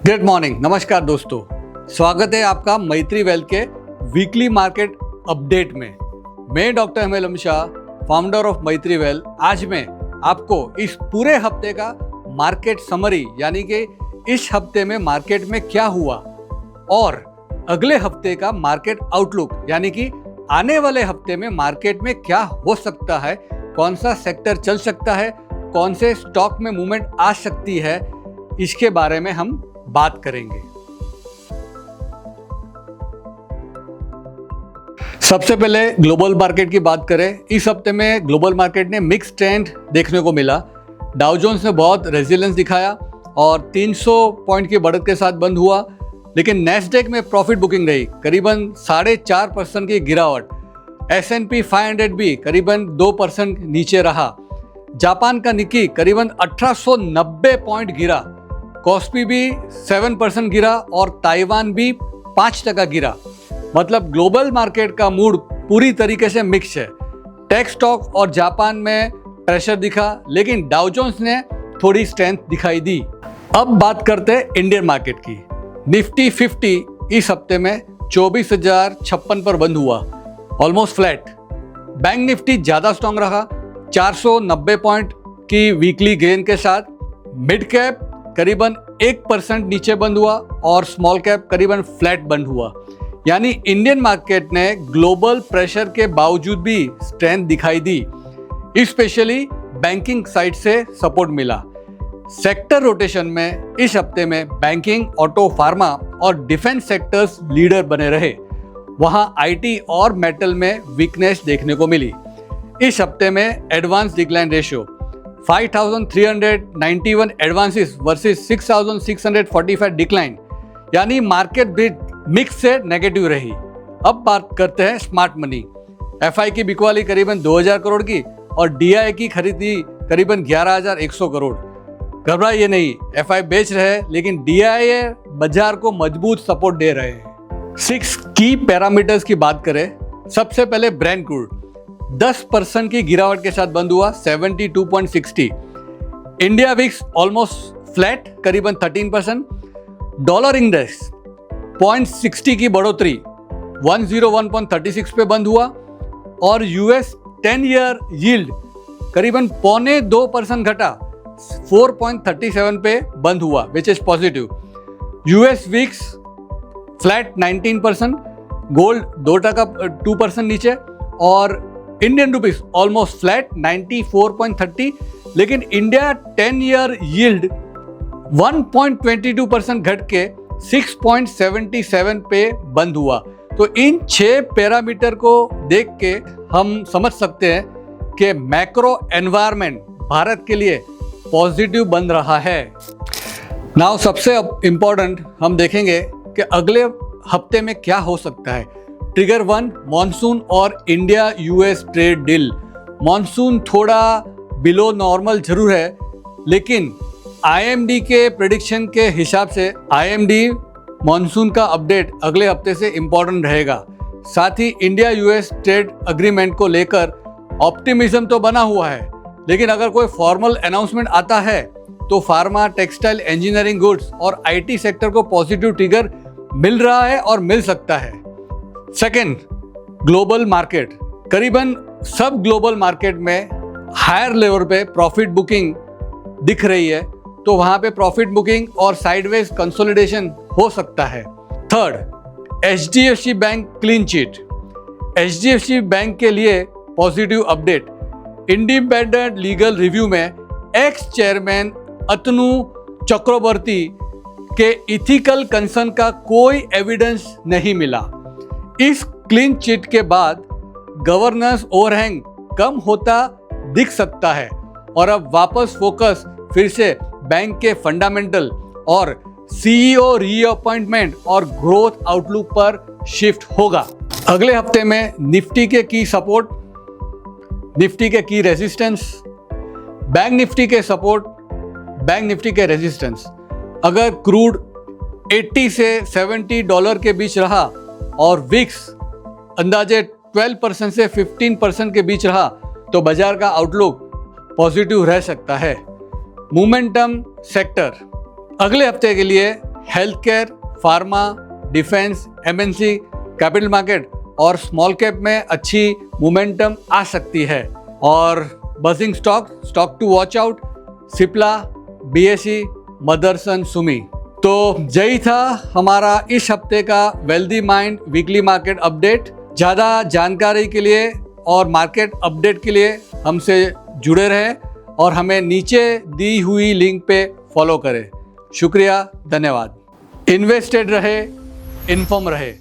Good morning, नमस्कार दोस्तों। स्वागत है आपका मैत्री वेल्थ के वीकली मार्केट अपडेट में। मैं doctor MLM Shah, founder of मैत्री वेल्थ। आज मैं आपको इस पूरे हफ्ते का मार्केट समरी यानी कि इस हफ्ते में मार्केट में क्या हुआ और अगले हफ्ते का मार्केट आउटलुक यानी कि आने वाले हफ्ते में मार्केट में क्या हो सकता है, कौन सा सेक्टर चल सकता है, कौन से स्टॉक में मूवमेंट आ सकती है, इसके बारे में हम बात करेंगे। सबसे पहले ग्लोबल मार्केट की बात करें। इस हफ्ते में ग्लोबल मार्केट ने मिक्स ट्रेंड देखने को मिला। डाउ जोन्स ने बहुत रेजिलियंस दिखाया और 300 पॉइंट की बढ़त के साथ बंद हुआ, लेकिन नैस्डैक में प्रॉफिट बुकिंग रही, करीबन 4.5% की गिरावट। S&P 500 भी करीबन 2% नीचे रहा। जापान का निक्की करीबन 1890 पॉइंट गिरा। कॉस्पी भी 7% गिरा और ताइवान भी 5% गिरा। मतलब ग्लोबल मार्केट का मूड पूरी तरीके से मिक्स है। टेक स्टॉक और जापान में प्रेशर दिखा, लेकिन डाउ जोन्स ने थोड़ी स्ट्रेंथ दिखाई दी। अब बात करते हैं इंडियन मार्केट की। निफ्टी 50 इस हफ्ते में 24,056 पर बंद हुआ, ऑलमोस्ट फ्लैट। बैंक निफ्टी ज़्यादा स्ट्रॉन्ग रहा, 490 पॉइंट की वीकली गेन के साथ। मिड कैप करीबन 1% नीचे बंद हुआ और स्मॉल कैप करीबन फ्लैट बंद हुआ। यानी इंडियन मार्केट ने ग्लोबल प्रेशर के बावजूद भी स्ट्रेंथ दिखाई दी। स्पेशली बैंकिंग साइड से सपोर्ट मिला। सेक्टर रोटेशन में इस हफ्ते में बैंकिंग, ऑटो, फार्मा और डिफेंस सेक्टर्स लीडर बने रहे। वहां IT और मेटल में वीकनेस देखने को मिली। इस हफ्ते में advance decline ratio 5,391 advances versus 6,645 decline, यानी मार्केट भी मिक्स से नेगेटिव रही। अब बात करते हैं स्मार्ट मनी। FI की बिकवाली करीबन 2,000 करोड़ की और DI की खरीदी करीबन 11,100 करोड़। घबराइए नहीं, FI बेच रहे हैं, लेकिन DI बाजार को मजबूत सपोर्ट दे रहे हैं। 6 की पैरामीटर्स की बात करें। सबसे पहले ब्रेंट क्रूड 10% की गिरावट के साथ बंद हुआ, 72.60। इंडिया विक्स ऑलमोस्ट फ्लैट, करीबन 13%। डॉलर इंडेक्स 0.60 की बढ़ोतरी 101.36 पे बंद हुआ और US 10 ईयर यील्ड करीबन 0.25% घटा, 4.37 पे बंद हुआ, which is positive. US VIX flat 19%, gold 2% नीचे और इंडियन रुपीस ऑलमोस्ट फ्लैट 94.30। लेकिन इंडिया 10 ईयर यील्ड 1.22% घट के 6.77 पे बंद हुआ। तो इन 6 पैरामीटर को देख के हम समझ सकते हैं कि मैक्रो एनवायरनमेंट भारत के लिए पॉजिटिव बन रहा है। नाउ सबसे इम्पोर्टेंट हम देखेंगे कि अगले हफ्ते में क्या हो सकता है। ट्रिगर 1 मॉनसून और India US trade deal. Monsoon थोड़ा बिलो नॉर्मल जरूर है, लेकिन IMD के प्रेडिक्शन के हिसाब से IMD मॉनसून का अपडेट अगले हफ्ते से इम्पोर्टेंट रहेगा। साथ ही इंडिया US ट्रेड अग्रीमेंट को लेकर ऑप्टिमिज्म तो बना हुआ है, लेकिन अगर कोई फॉर्मल अनाउंसमेंट आता है तो फार्मा, टेक्सटाइल, इंजीनियरिंग गुड्स और IT सेक्टर को पॉजिटिव ट्रिगर मिल रहा है और मिल सकता है। Second, global market. करीबन सब ग्लोबल मार्केट में हायर लेवल पे प्रॉफिट बुकिंग दिख रही है, तो वहां पे प्रॉफिट बुकिंग और साइडवेज कंसोलिडेशन हो सकता है। Third, HDFC bank clean chit. HDFC bank के लिए positive update. Independent legal review में एक्स चेयरमैन अतनु चक्रवर्ती के इथिकल कंसर्न का कोई एविडेंस नहीं मिला। इस क्लीन चिट के बाद गवर्नेंस ओवरहैंग कम होता दिख सकता है और अब वापस फोकस फिर से बैंक के फंडामेंटल और CEO रीअपॉइंटमेंट और ग्रोथ आउटलुक पर शिफ्ट होगा। अगले हफ्ते में निफ्टी के की सपोर्ट, निफ्टी के की रेजिस्टेंस, बैंक निफ्टी के सपोर्ट, बैंक निफ्टी के रेजिस्टेंस। अगर क्रूड 80 से $70 के बीच रहा और विक्स अंदाजे 12% से 15% के बीच रहा, तो बाजार का आउटलुक पॉजिटिव रह सकता है। मोमेंटम सेक्टर अगले हफ्ते के लिए health care, pharma, defence, MNC, capital market और स्मॉल कैप में अच्छी मोमेंटम आ सकती है। और buzzing stock to watch out, Cipla, BSE, Motherson, Sumi. तो यही था हमारा इस हफ्ते का wealthy mind weekly market update. ज़्यादा जानकारी के लिए और मार्केट अपडेट के लिए हमसे जुड़े रहें और हमें नीचे दी हुई लिंक पे फॉलो करें। शुक्रिया, धन्यवाद। इन्वेस्टेड रहे, इन्फॉर्म रहे।